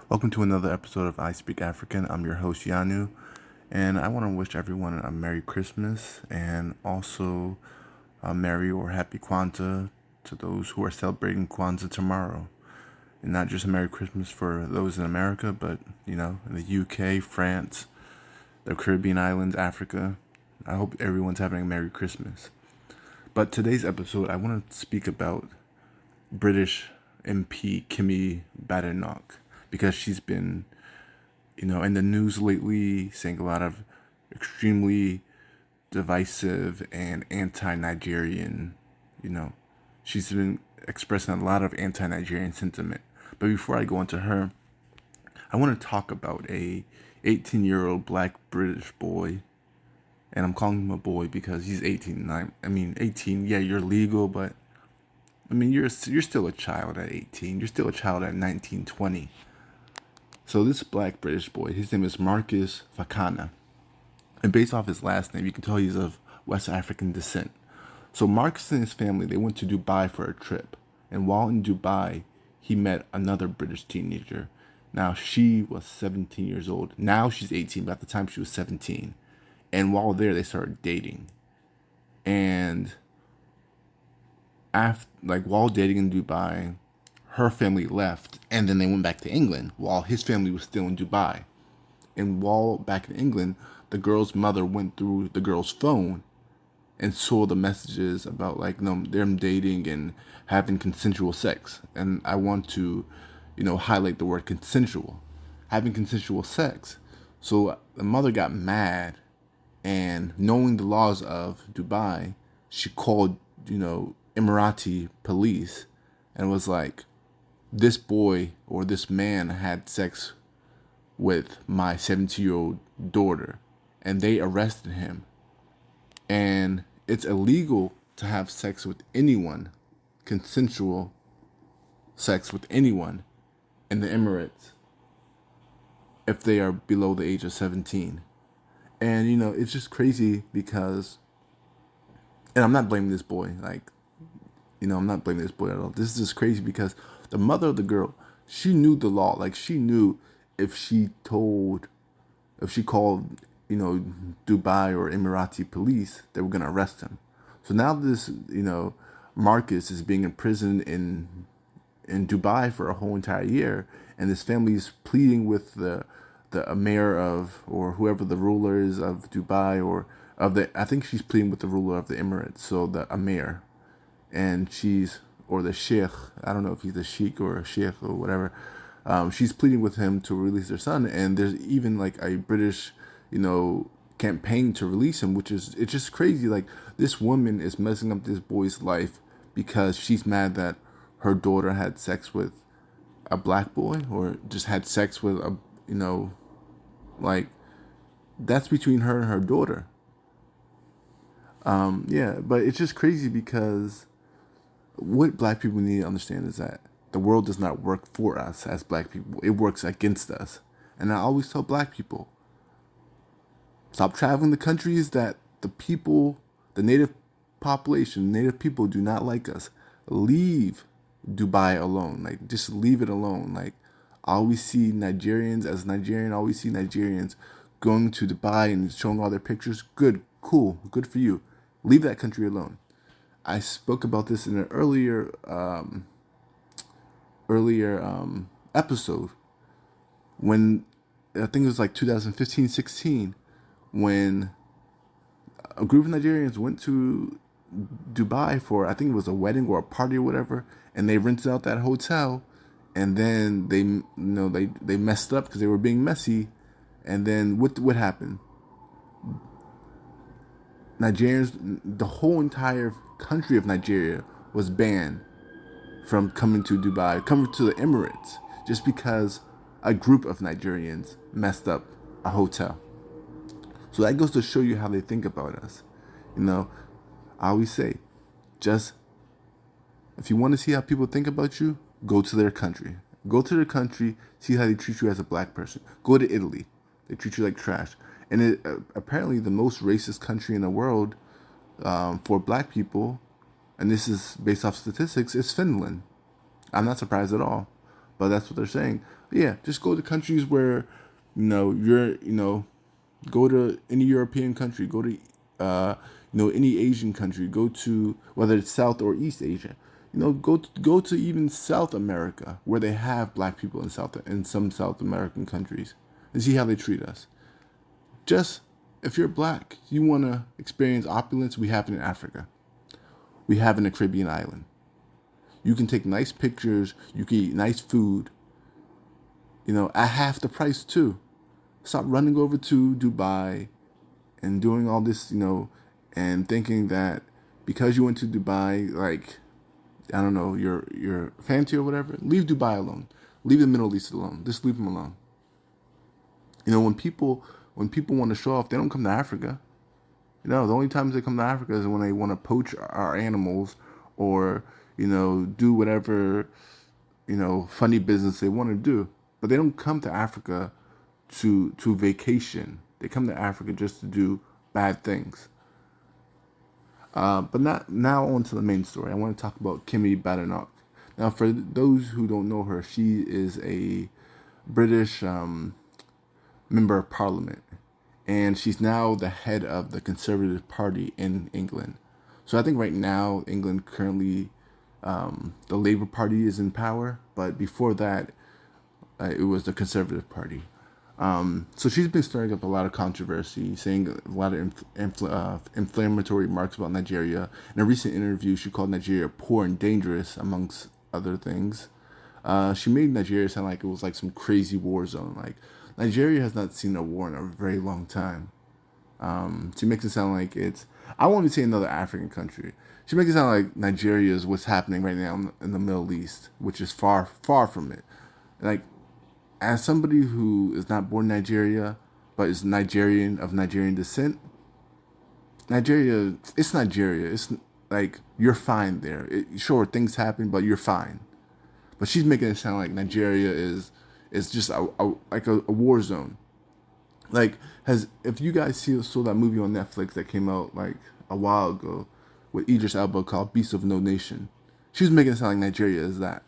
Welcome to another episode of I Speak African. I'm your host, Yanu, and I want to wish everyone a Merry Christmas and also a Merry or Happy Kwanzaa to those who are celebrating Kwanzaa tomorrow. And not just a Merry Christmas for those in America, but, in the UK, France, the Caribbean islands, Africa. I hope everyone's having a Merry Christmas. But today's episode, I want to speak about British MP Kemi Badenoch because she's been, in the news lately, saying a lot of extremely divisive and anti-Nigerian, she's been expressing a lot of anti-Nigerian sentiment. But before I go into her, I want to talk about a 18-year-old black British boy, and I'm calling him a boy because he's 18. I mean, 18. Yeah, you're legal, but I mean, you're still a child at 18. You're still a child at 19, 20. So this black British boy, his name is Marcus Fakana. And based off his last name, you can tell he's of West African descent. So Marcus and his family, they went to Dubai for a trip. And while in Dubai, he met another British teenager. Now, she was 17 years old. Now she's 18, but at the time she was 17. And while there, they started dating. And while dating in Dubai, her family left, and then they went back to England while his family was still in Dubai. And while back in England, the girl's mother went through the girl's phone and saw the messages about them dating and having consensual sex. And I want to, highlight the word consensual, having consensual sex. So the mother got mad, and knowing the laws of Dubai, she called, Emirati police and was like, this boy or this man had sex with my 17-year-old daughter, and they arrested him. And it's illegal to have sex with anyone, consensual sex with anyone in the Emirates if they are below the age of 17. And, it's just crazy because, and I'm not blaming this boy, I'm not blaming this boy at all. This is just crazy because the mother of the girl, she knew the law. She knew if she called, Dubai or Emirati police, they were going to arrest him. So now this, Marcus is being imprisoned in Dubai for a whole entire year. And this family is pleading with the mayor of, or whoever the ruler is of Dubai, or I think she's pleading with the ruler of the Emirates. So the Amir. And or the sheikh, I don't know if he's a sheikh or a sheikh or whatever. She's pleading with him to release their son, and there's even a British, campaign to release him, it's just crazy. This woman is messing up this boy's life because she's mad that her daughter had sex with a black boy, or just had sex with that's between her and her daughter. Yeah, but it's just crazy because what black people need to understand is that the world does not work for us as black people. It works against us. And I always tell black people, stop traveling to countries that the native population, native people do not like us. Leave Dubai alone. Just leave it alone. I always see Nigerians, as Nigerian, I always see Nigerians going to Dubai and showing all their pictures. Good, cool, good for you. Leave that country alone. I spoke about this in an earlier episode when I think it was 2015-16, when a group of Nigerians went to Dubai for, I think it was a wedding or a party or whatever, and they rented out that hotel, and then they messed up because they were being messy, and then what happened? Nigerians, the whole entire country of Nigeria was banned from coming to Dubai, coming to the Emirates, just because a group of Nigerians messed up a hotel. So that goes to show you how they think about us. I always say, just if you want to see how people think about you, go to their country. Go to their country, see how they treat you as a black person. Go to Italy. They treat you like trash. And apparently the most racist country in the world for black people, and this is based off statistics, is Finland. I'm not surprised at all. but that's what they're saying. Yeah, just go to countries where, go to any European country, go to, any Asian country, go to whether it's South or East Asia. Go to even South America where they have black people in some South American countries and see how they treat us. Just if you're black, you want to experience opulence, we have it in Africa. We have it in the Caribbean island. You can take nice pictures, you can eat nice food, at half the price too. Stop running over to Dubai and doing all this, and thinking that because you went to Dubai, like, I don't know, you're fancy or whatever. Leave Dubai alone. Leave the Middle East alone. Just leave them alone. When people want to show off, they don't come to Africa. The only times they come to Africa is when they want to poach our animals or, do whatever, funny business they want to do. But they don't come to Africa to vacation. They come to Africa just to do bad things. But not now on to the main story. I want to talk about Kemi Badenoch. Now, for those who don't know her, she is a British member of Parliament, and she's now the head of the Conservative Party in England. So I think right now, England currently, the Labour Party is in power, but before that, it was the Conservative Party. So she's been stirring up a lot of controversy, saying a lot of inflammatory remarks about Nigeria. In a recent interview, she called Nigeria poor and dangerous, amongst other things. She made Nigeria sound like it was like some crazy war zone. Like, Nigeria has not seen a war in a very long time. She makes it sound like I won't even say another African country. She makes it sound like Nigeria is what's happening right now in the Middle East, which is far, far from it. Like, as somebody who is not born in Nigeria, but is Nigerian of Nigerian descent, Nigeria, it's Nigeria. It's like, you're fine there. Sure, things happen, but you're fine. But she's making it sound like Nigeria is just like a war zone. Like, if you guys saw that movie on Netflix that came out like a while ago with Idris Elba called Beasts of No Nation, she was making it sound like Nigeria is that.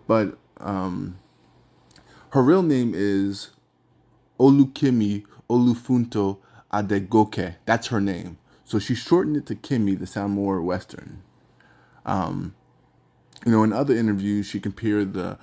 But her real name is Olukemi Olufunto Adegoke. That's her name. So she shortened it to Kemi to sound more Western. In other interviews, she compared the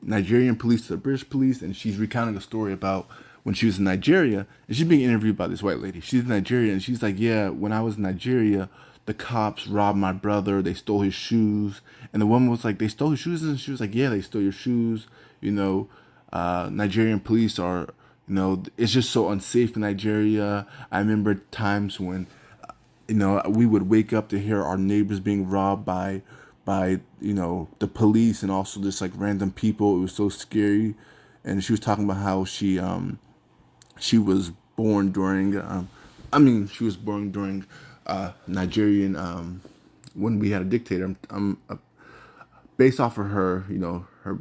Nigerian police to the British police, and she's recounting a story about when she was in Nigeria, and she's being interviewed by this white lady. She's in Nigeria, and she's like, yeah, when I was in Nigeria, the cops robbed my brother, they stole his shoes. And the woman was like, they stole his shoes? And she was like, yeah, they stole your shoes. Nigerian police are, it's just so unsafe in Nigeria. I remember times when, we would wake up to hear our neighbors being robbed by the police and also just like random people. It was so scary. And she was talking about how she was born during Nigerian when we had a dictator. Based off of her, her,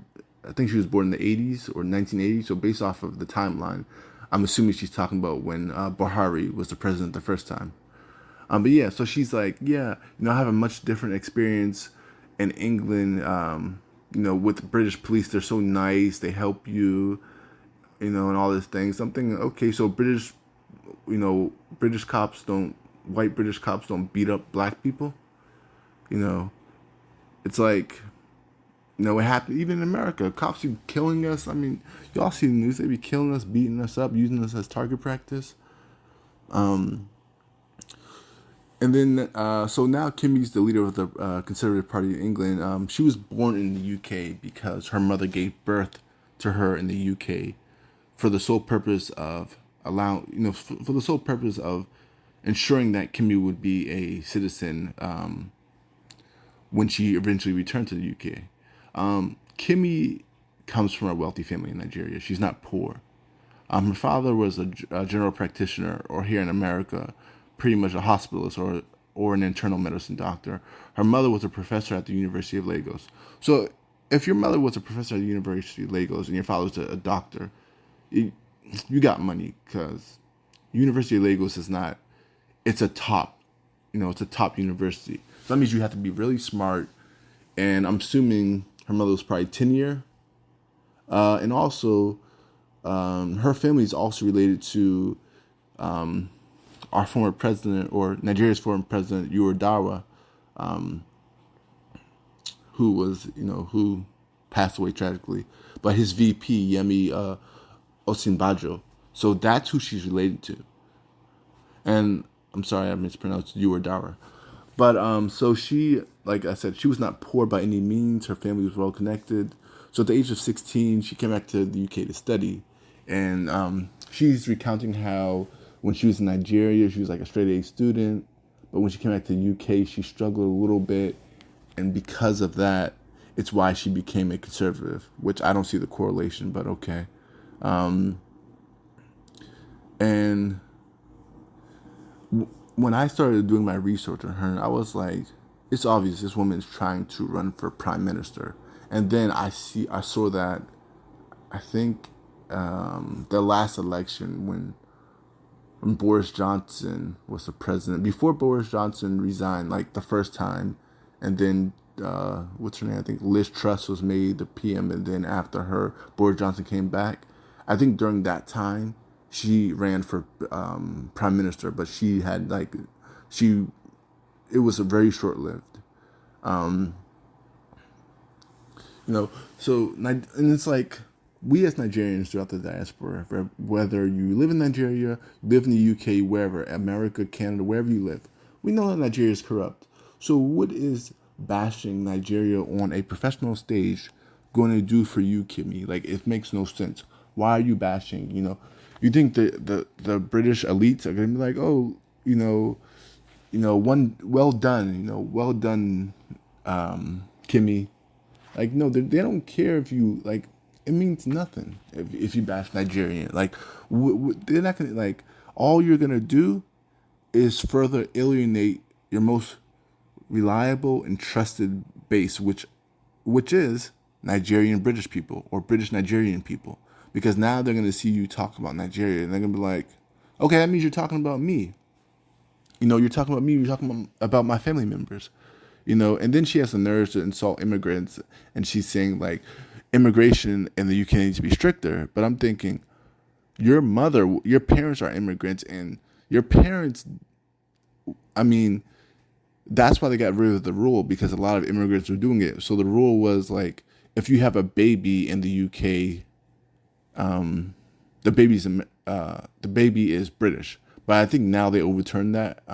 I think she was born in the 80s or 1980s. So based off of the timeline, I'm assuming she's talking about when Buhari was the president the first time. But yeah, so she's like, yeah, I have a much different experience in England, with the British police. They're so nice. They help you, and all this thing. Something, okay, so white British cops don't beat up black people. It's like, it happened even in America. Cops be killing us. I mean, y'all see the news. They be killing us, beating us up, using us as target practice. And then, so now Kemi's the leader of the Conservative Party in England. She was born in the UK because her mother gave birth to her in the UK for the sole purpose of for the sole purpose of ensuring that Kemi would be a citizen when she eventually returned to the UK. Kemi comes from a wealthy family in Nigeria. She's not poor. Her father was a general practitioner, or here in America, pretty much a hospitalist or an internal medicine doctor. Her mother was a professor at the University of Lagos. So if your mother was a professor at the University of Lagos and your father was a doctor, you got money, because University of Lagos is not, it's a top university. So that means you have to be really smart. And I'm assuming Her mother was probably 10 year. And also, her family is also related to our former president, or Nigeria's former president, Dawa, who passed away tragically. But his VP, Yemi Osinbajo. So that's who she's related to. And I'm sorry I mispronounced Dawa. But so she, like I said, she was not poor by any means. Her family was well connected. So at the age of 16, she came back to the UK to study. And she's recounting how when she was in Nigeria, she was like a straight A student. But when she came back to the UK, she struggled a little bit. And because of that, it's why she became a conservative, which I don't see the correlation, but okay. And when I started doing my research on her, I was like, it's obvious this woman is trying to run for prime minister. And then I saw that, I think, the last election when Boris Johnson was the president, before Boris Johnson resigned, like the first time, and then what's her name? I think Liz Truss was made the PM, and then after her, Boris Johnson came back. I think during that time, she ran for prime minister, but she had it was a very short lived. So and it's like we as Nigerians throughout the diaspora, whether you live in Nigeria, live in the UK, wherever, America, Canada, wherever you live, we know that Nigeria is corrupt. So what is bashing Nigeria on a professional stage going to do for you, Kemi? Like, it makes no sense. Why are you bashing? You think the British elites are going to be like, oh, well done, well done, Kemi. Like, no, they don't care if you, like, it means nothing if you bash Nigerian. Like, they're not going to, like, all you're going to do is further alienate your most reliable and trusted base, which is Nigerian British people or British Nigerian people. Because now they're going to see you talk about Nigeria and they're going to be like, okay, that means you're talking about me. You're talking about me, you're talking about my family members. And then she has the nerve to insult immigrants, and she's saying, like, immigration in the UK needs to be stricter. But I'm thinking, your parents are immigrants, and your parents, I mean, that's why they got rid of the rule, because a lot of immigrants were doing it. So the rule was, like, if you have a baby in the UK, the baby is British. But I think now they overturned that.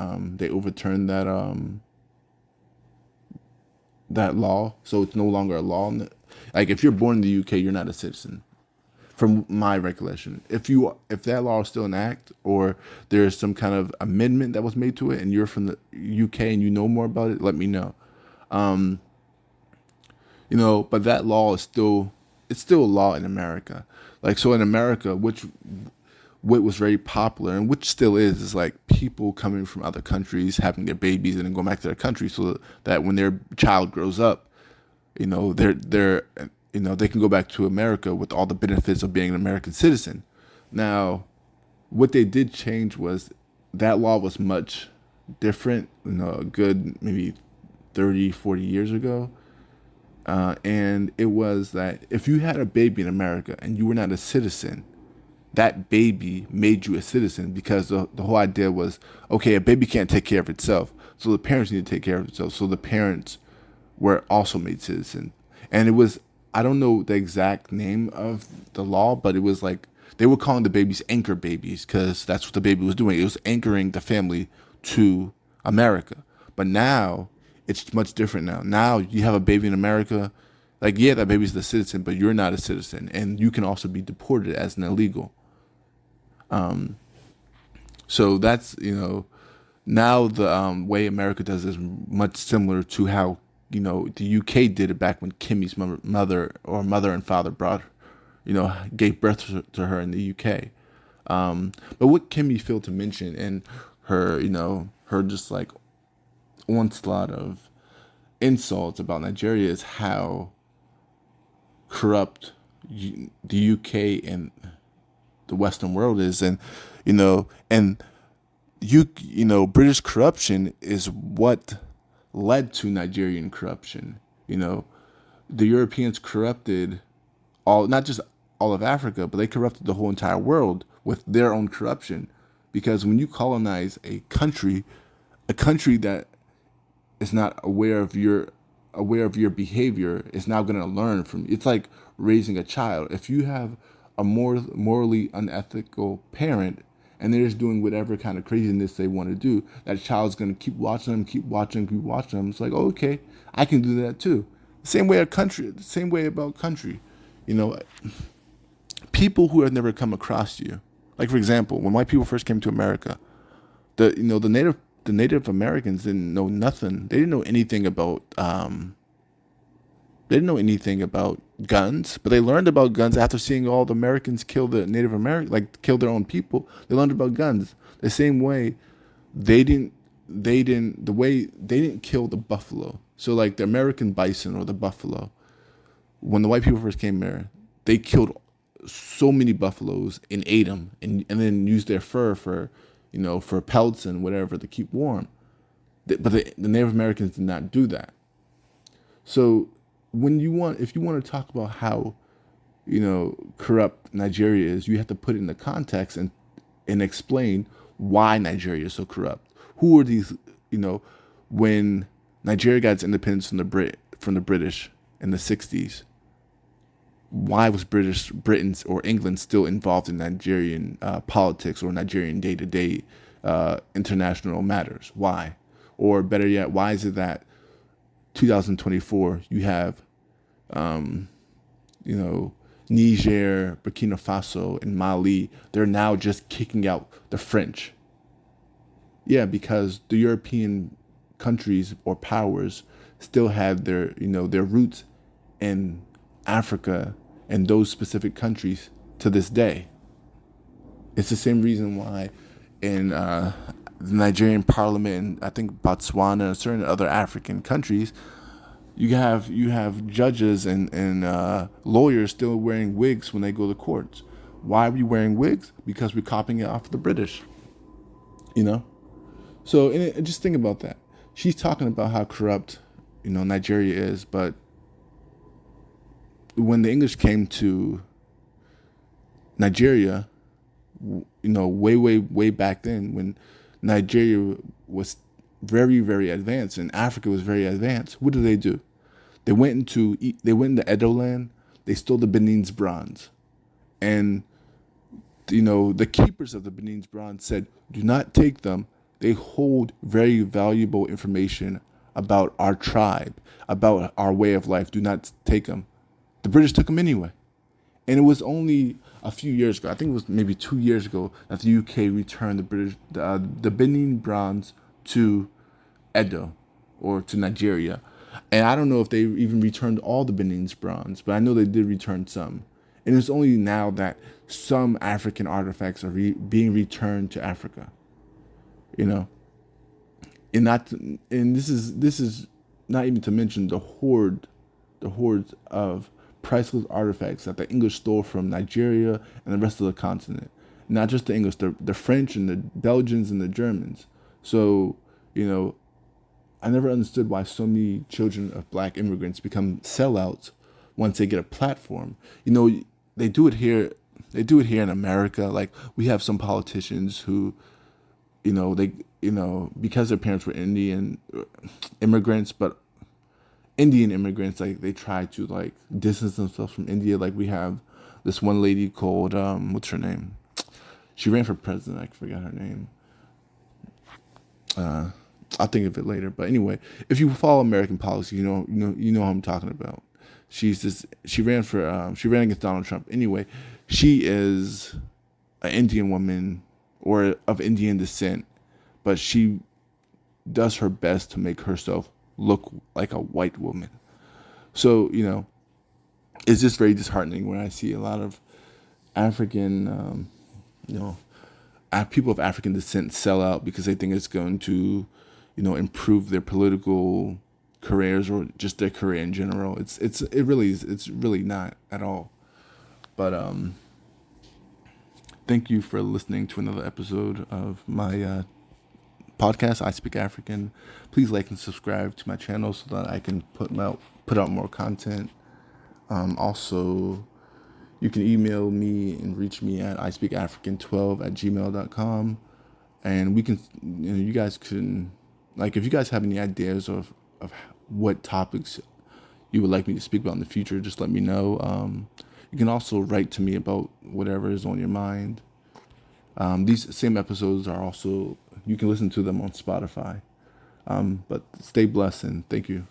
That law, so it's no longer a law. Like, if you're born in the UK, you're not a citizen, from my recollection. If that law is still in act, or there's some kind of amendment that was made to it, and you're from the UK and you know more about it, let me know. But that law is still a law in America. Like, so in America, what was very popular, and which still is like people coming from other countries having their babies and then going back to their country, so that when their child grows up, they can go back to America with all the benefits of being an American citizen. Now, what they did change was that law was much different, a good maybe 30, 40 years ago. And it was that if you had a baby in America and you were not a citizen, that baby made you a citizen, because the whole idea was, okay, a baby can't take care of itself, so the parents need to take care of themselves. So the parents were also made citizens. And it was, I don't know the exact name of the law, but it was like, they were calling the babies anchor babies, because that's what the baby was doing. It was anchoring the family to America. But now, it's much different now. Now you have a baby in America, like, yeah, that baby's the citizen, but you're not a citizen. And you can also be deported as an illegal. So that's, now the way America does is much similar to how, the UK did it back when Kemi's mother and father gave birth to her in the UK. But what Kemi failed to mention in her, her just like onslaught of insults about Nigeria is how corrupt the UK and the Western world is. And British corruption is what led to Nigerian corruption. the Europeans corrupted not just all of Africa, but they corrupted the whole entire world with their own corruption. Because when you colonize a country that is not aware of your behavior is now going to learn from. It's like raising a child. If you have a morally unethical parent and they're just doing whatever kind of craziness they want to do, that child's going to keep watching them, keep watching them. It's like, oh, okay, I can do that too. Same way about country. People who have never come across you. Like, for example, when white people first came to America, the Native Americans didn't know nothing. They didn't know anything about guns, but they learned about guns after seeing all the Americans kill the Native American, like kill their own people. They learned about guns the same way they didn't kill the buffalo. So like the American bison or the buffalo, when the white people first came there, they killed so many buffaloes and ate them, and then used their fur for pelts and whatever to keep warm. But the Native Americans did not do that. So if you want to talk about how, corrupt Nigeria is, you have to put it in the context and explain why Nigeria is so corrupt. Who are these, when Nigeria got its independence from the British in the 60s, why was Britain or England still involved in Nigerian politics or Nigerian day-to-day international matters? Why? Or better yet, why is it that 2024 you have, Niger, Burkina Faso, and Mali, they're now just kicking out the French? Yeah, because the European countries or powers still have their roots in Africa and those specific countries to this day. It's the same reason why in the Nigerian parliament, and I think Botswana and certain other African countries, you have judges and lawyers still wearing wigs when they go to courts. Why are we wearing wigs? Because we're copying it off the British. So just think about that. She's talking about how corrupt Nigeria is, but when the English came to Nigeria, way back then, when Nigeria was very, very advanced and Africa was very advanced, what did they do? They went into Edo land. They stole the Benin's bronze, and the keepers of the Benin's bronze said, "Do not take them. They hold very valuable information about our tribe, about our way of life. Do not take them." The British took them anyway. And it was only a few years ago, I think it was maybe 2 years ago, that the UK returned the Benin bronze to Edo, or to Nigeria. And I don't know if they even returned all the Benin's bronze, but I know they did return some. And it's only now that some African artifacts are being returned to Africa. And this is not even to mention the hordes of priceless artifacts that the English stole from Nigeria and the rest of the continent. Not just the English, the French and the Belgians and the Germans. So, I never understood why so many children of black immigrants become sellouts once they get a platform. They do it here. They do it here in America. Like, we have some politicians who, because their parents were Indian immigrants, like they try to like distance themselves from India. Like, we have this one lady called what's her name? She ran for president. I forgot her name. I'll think of it later. But anyway, if you follow American policy, you know who I'm talking about. She ran against Donald Trump. Anyway, she is an Indian woman or of Indian descent, but she does her best to make herself look like a white woman. So, it's just very disheartening when I see a lot of African, people of African descent sell out because they think it's going to, improve their political careers or just their career in general. It's really not at all. But thank you for listening to another episode of my podcast, I Speak African. Please like and subscribe to my channel so that I can put out more content. Also, you can email me and reach me at ispeakafrican12@gmail.com. And we can, you guys can, like, if you guys have any ideas of what topics you would like me to speak about in the future, just let me know. You can also write to me about whatever is on your mind. These same episodes are also, you can listen to them on Spotify. But stay blessed and thank you.